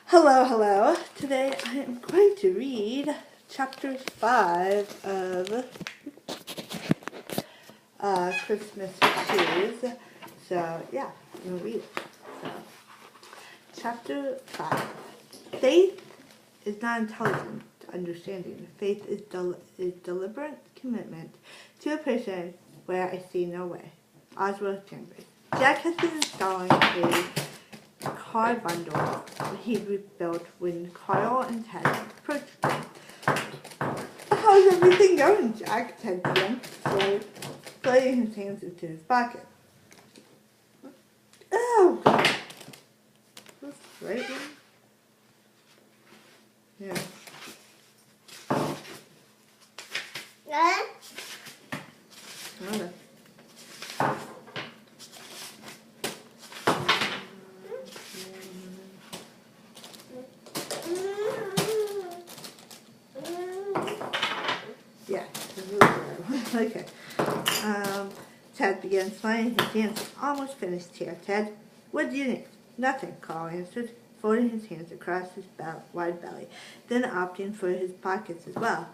Hello, hello. Today I am going to read chapter 5 of Christmas Shoes. So, yeah, I'm going to read it. So, chapter 5. Faith is not intelligent understanding. Faith is deliberate commitment to a person where I see no way. Oswald Chambers. Jack has been installing a car bundle he rebuilt when Carl and Ted approached him. How's everything going, Jack? Ted began, sliding his hands into his pocket. Oh, God. This right one? Yeah. Okay. Yeah, okay. Ted began smiling. His hands almost finished here. Ted, what do you need? Nothing, Carl answered, folding his hands across his wide belly, then opting for his pockets as well.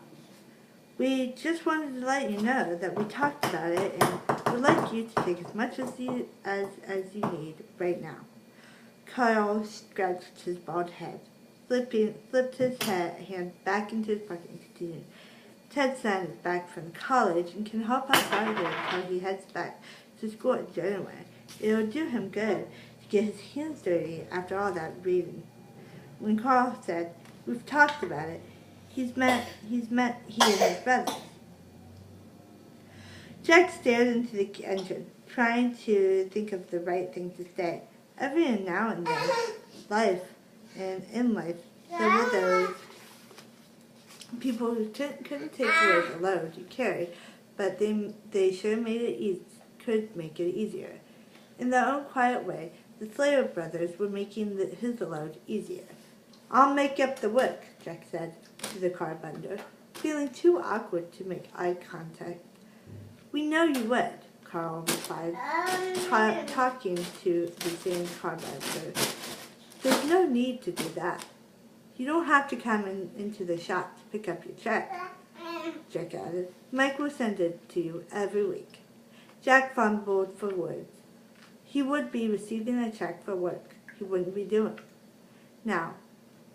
We just wanted to let you know that we talked about it and would like you to take as much as you need right now. Carl scratched his bald head, flipped his hand back into his pocket and continued. Ted's son is back from college and can help out Saturday until he heads back to school in January. It'll do him good to get his hands dirty after all that reading. When Carl said, "We've talked about it," he and his brothers. Jack stared into the engine, trying to think of the right thing to say. Every now and then, in life, there were those people who couldn't take away the load you carried, but they sure could make it easier. In their own quiet way, the Slater brothers were making his load easier. "I'll make up the work," Jack said to the car bundler, feeling too awkward to make eye contact. "We know you would," Carl replied, talking to the same car bundler. "There's no need to do that. You don't have to come into the shop to pick up your check," Jack added. "Mike will send it to you every week." Jack fumbled for words. He would be receiving a check for work he wouldn't be doing. "Now,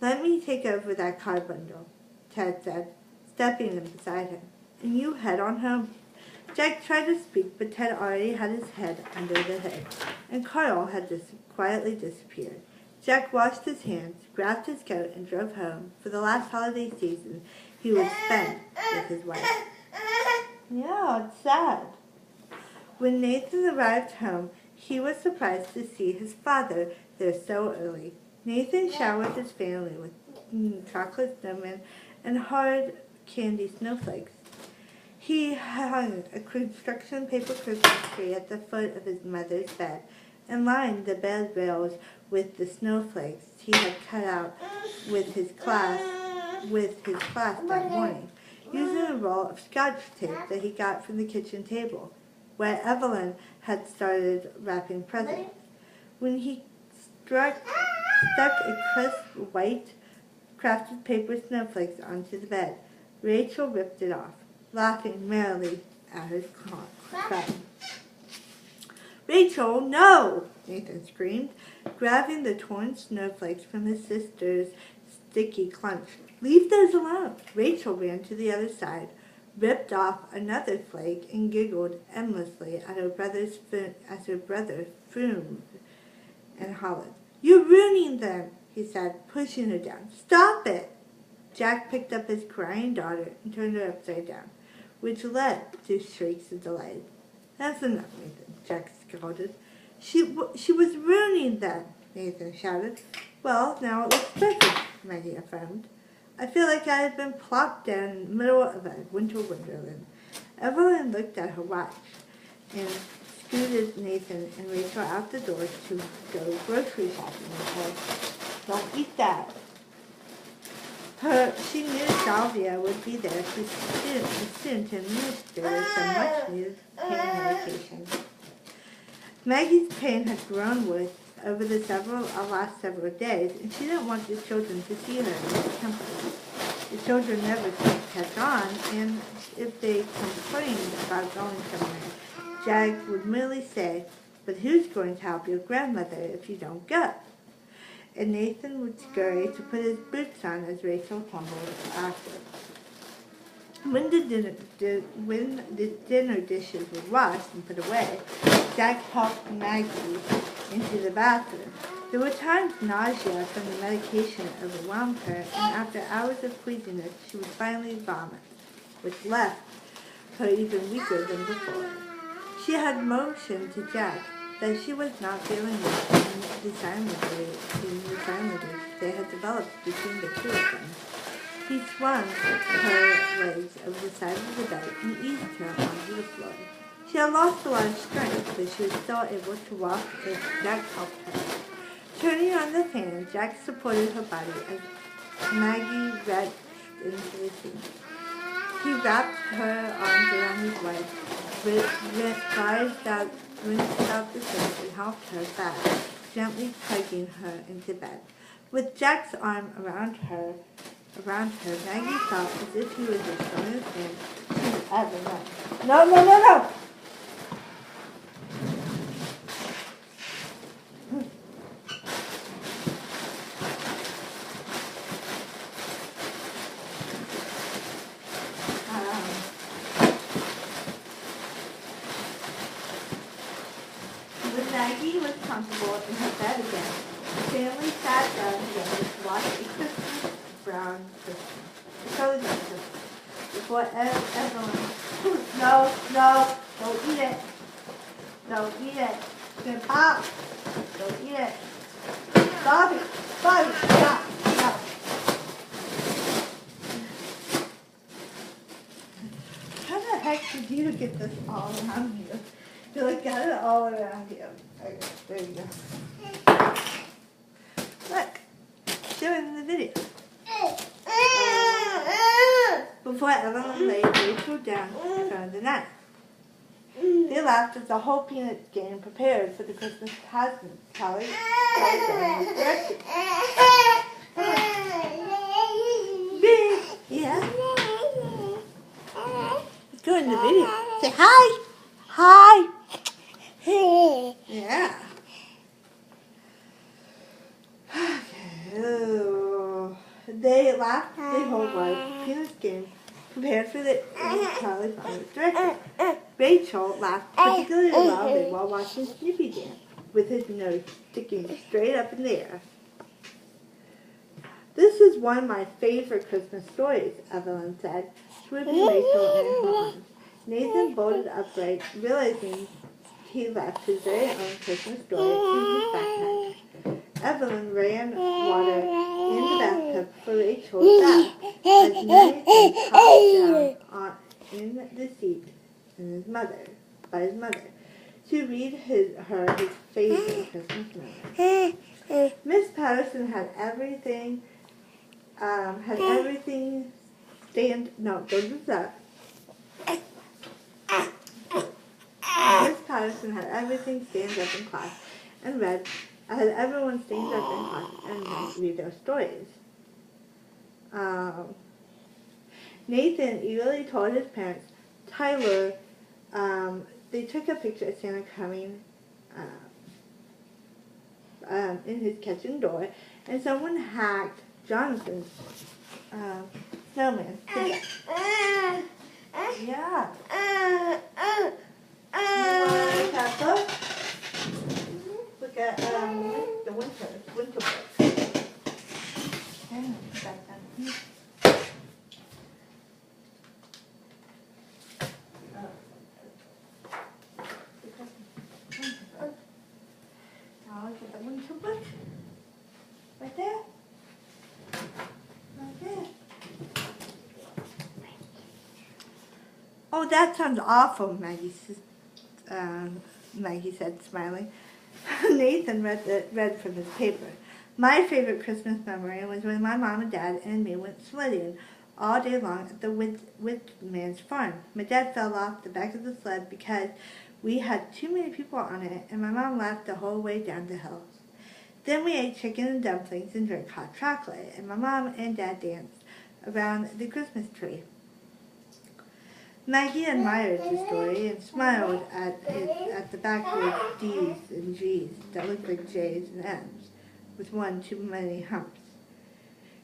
let me take over that car bundle," Ted said, stepping in beside him, "and you head on home." Jack tried to speak, but Ted already had his head under the hood, and Carl had quietly disappeared. Jack washed his hands, grabbed his coat, and drove home for the last holiday season he would spend with his wife. Yeah, it's sad. When Nathan arrived home, he was surprised to see his father there so early. Nathan showered his family with chocolate snowmen and hard candy snowflakes. He hung a construction paper Christmas tree at the foot of his mother's bed and lined the bed rails with the snowflakes he had cut out with his class that morning, using a roll of Scotch tape that he got from the kitchen table, where Evelyn had started wrapping presents. When he stuck a crisp white crafted paper snowflakes onto the bed, Rachel ripped it off, laughing merrily at his crime. "Rachel, no!" Nathan screamed, grabbing the torn snowflakes from his sister's sticky clunch. "Leave those alone!" Rachel ran to the other side, ripped off another flake, and giggled endlessly at her as her brother fumed and hollered. "You're ruining them," he said, pushing her down. "Stop it!" Jack picked up his crying daughter and turned her upside down, which led to shrieks of delight. "That's enough, Nathan," Jack scolded. She was ruining them," Nathan shouted. "Well, now it looks perfect," Maggie affirmed. "I feel like I had been plopped down in the middle of a winter wonderland." Evelyn looked at her watch and scooted Nathan and Rachel out the door to go grocery shopping and said, "Don't eat that." She knew Salvia would be there soon to administer some much-needed pain medication. Maggie's pain had grown worse over the last several days, and she didn't want the children to see her in this company. The children never kept on, and if they complained about going somewhere, Jack would merely say, "But who's going to help your grandmother if you don't go?" And Nathan would scurry to put his boots on as Rachel tumbled after. When the dinner dishes were washed and put away, Jack helped Maggie into the bathroom. There were times nausea from the medication overwhelmed her, and after hours of queasiness, she would finally vomit, which left her even weaker than before. She had motioned to Jack that she was not feeling well in the sign language they had developed between the two of them. He swung her legs over the side of the bed and eased her onto the floor. She had lost a lot of strength, but she was still able to walk as Jack helped her. Turning on the fan, Jack supported her body as Maggie reached into the seat. He wrapped her arms around his wife, rinsed out the sink, and helped her back, gently tugging her into bed. With Jack's arm around her, Maggie felt as if he was the strongest man she'd ever known. No, no, no, no! When Maggie was comfortable in her bed again, the family sat down together to watch a Christmas brown Christmas. Frozen Christmas. Before everyone, no, don't eat it. Don't eat it. It's gonna pop. Don't eat it. Bobby, stop. How the heck did you get this all around you? You like got it all around you. Okay, there you go. Look, show it in the video. Before Evelyn laid Rachel down in front of the knife. They laughed as the whole Peanuts gang prepared for the Christmas presents. Callie was directed. Yeah? Let's go in the video. Say hi. Hi. Yeah. Okay. They laughed the whole while Peanuts game prepared for the Charlie Farmer's director. Rachel laughed particularly loudly while watching Snoopy dance, with his nose sticking straight up in the air. "This is one of my favorite Christmas stories," Evelyn said, swooping Rachel in her arms. Nathan bolted upright, realizing he left his very own Christmas story in his backpack. Evelyn ran water in the bathtub for Rachel's bath as Nathan hopped down in the seat by his mother to read her his favorite Christmas memory. Miss Patterson had everything stand. No, don't do that. Miss Patterson had everything stand up in class and read. Had everyone stand up in class and read their stories. Nathan eagerly told his parents, Tyler, they took a picture of Santa coming in his kitchen door, and someone hacked Jonathan's snowman. Yeah. You want that book? Look at the winter book. Now look at the winter book. Right there. Right there. Oh, that sounds awful, Maggie said, smiling. Nathan read from his paper. My favorite Christmas memory was when my mom and dad and me went sledding all day long at the Whitman's farm. My dad fell off the back of the sled because we had too many people on it, and my mom laughed the whole way down the hill. Then we ate chicken and dumplings and drank hot chocolate, and my mom and Dad danced around the Christmas tree. Maggie admired the story and smiled at the backwards D's and G's that looked like J's and M's, with one too many humps.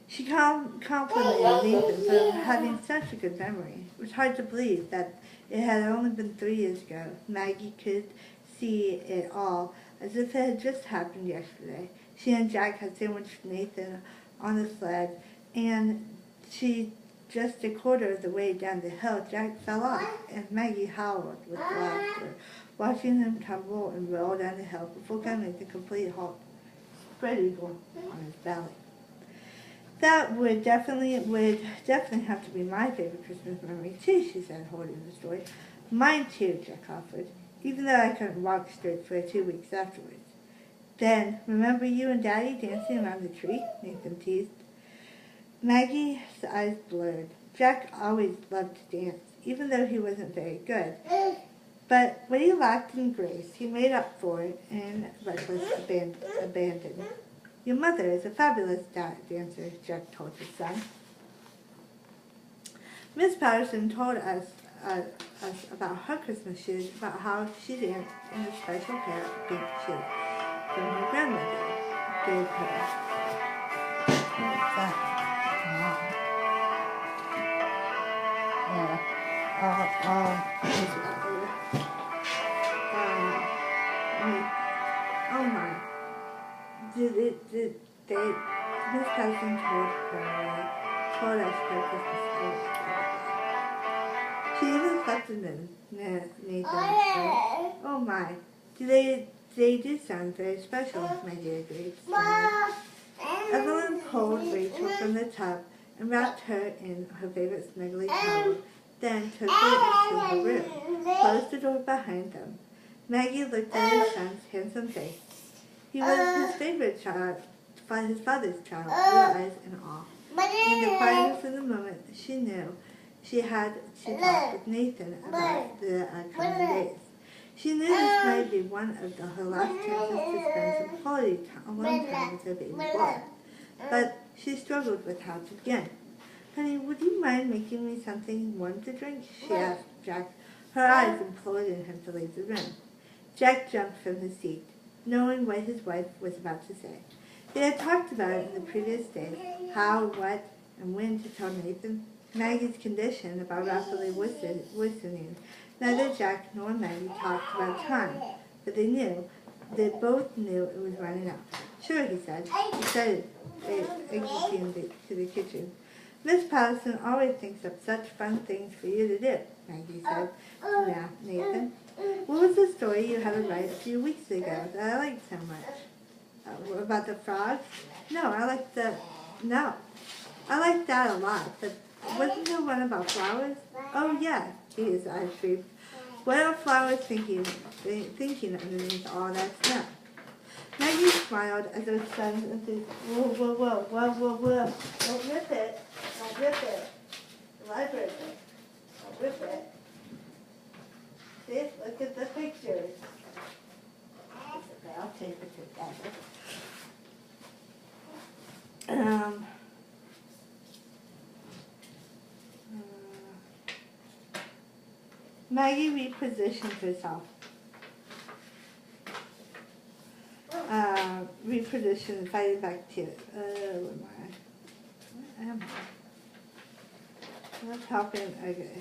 She complimented Nathan for having such a good memory. It was hard to believe that it had only been 3 years ago. Maggie could see it all as if it had just happened yesterday. She and Jack had sandwiched Nathan on the sled, and just a quarter of the way down the hill, Jack fell off, and Maggie howled with laughter, watching him tumble and roll down the hill before coming to complete halt, spread eagle on his belly. That would definitely have to be my favorite Christmas memory too, she said, holding the story. Mine too, Jack offered, even though I couldn't walk straight for 2 weeks afterwards. Then, remember you and Daddy dancing around the tree? Nathan teased. Maggie's eyes blurred. Jack always loved to dance, even though he wasn't very good. But what he lacked in grace, he made up for it in reckless abandon. Your mother is a fabulous dancer, Jack told his son. Miss Patterson told us about her Christmas shoes, about how she danced in a special pair of pink shoes from her grandmother gave her. What's that? Oh my. Miss Patterson told us her Christmas story. She even slept in them, Nathan said. Oh my. They do sound very special, my dear agreed. Evelyn pulled Rachel from the tub and wrapped her in her favorite snuggly towel, then took her into her room, closed the door behind them. Maggie looked at her son's handsome face. He was his favorite child, his father's child, with eyes in awe. In the quietness of the moment, she knew she had to talk with Nathan about the coming days. She knew this might be one of her last chances to spend some quality alone time with her baby boy. But she struggled with how to begin. Honey, would you mind making me something warm to drink? She asked Jack, her eyes imploring him to leave the room. Jack jumped from his seat, knowing what his wife was about to say. They had talked about it in the previous days, how, what, and when to tell Nathan Maggie's condition about rapidly worsening. Neither Jack nor Maggie talked about time, but they both knew it was running out. Sure, he said, exiting to the kitchen. Miss Patterson always thinks of such fun things for you to do, Maggie said to Nathan. What was the story you had to write a few weeks ago that I liked so much? About the frogs? No, I liked that a lot, but wasn't there one about flowers? Oh yeah, his eyes shrieked. What are flowers thinking underneath all that snow? Maggie smiled as her son said, whoa. Don't rip it. The library book. Don't rip it. See, look at the pictures. Okay, I'll take it together. Maggie repositioned herself. Repositioned, fighting back to it. Where am I? What's helping? Okay.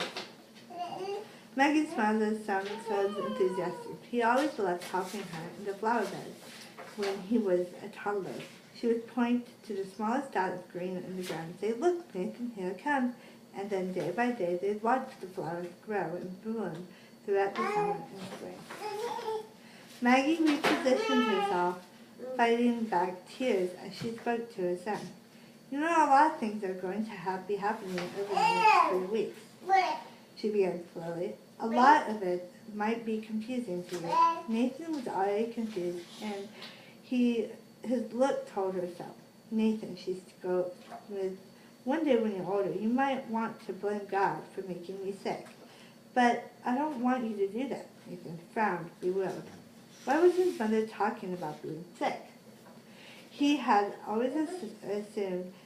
Maggie smiled at his son and was enthusiastic. He always loved helping her in the flower bed when he was a toddler. She would point to the smallest dot of green in the ground and say, "Look, Nathan, here it comes." And then day by day they'd watch the flowers grow and bloom throughout the summer and spring. Maggie repositioned herself, fighting back tears as she spoke to her son. You know, a lot of things are going to be happening over the next 3 weeks. She began slowly. A lot of it might be confusing to you. Nathan was already confused, and his look told her so. Nathan, she spoke with, one day when you're older, you might want to blame God for making me sick. But I don't want you to do that. Nathan frowned, bewildered. Why was his mother talking about being sick? He had always assumed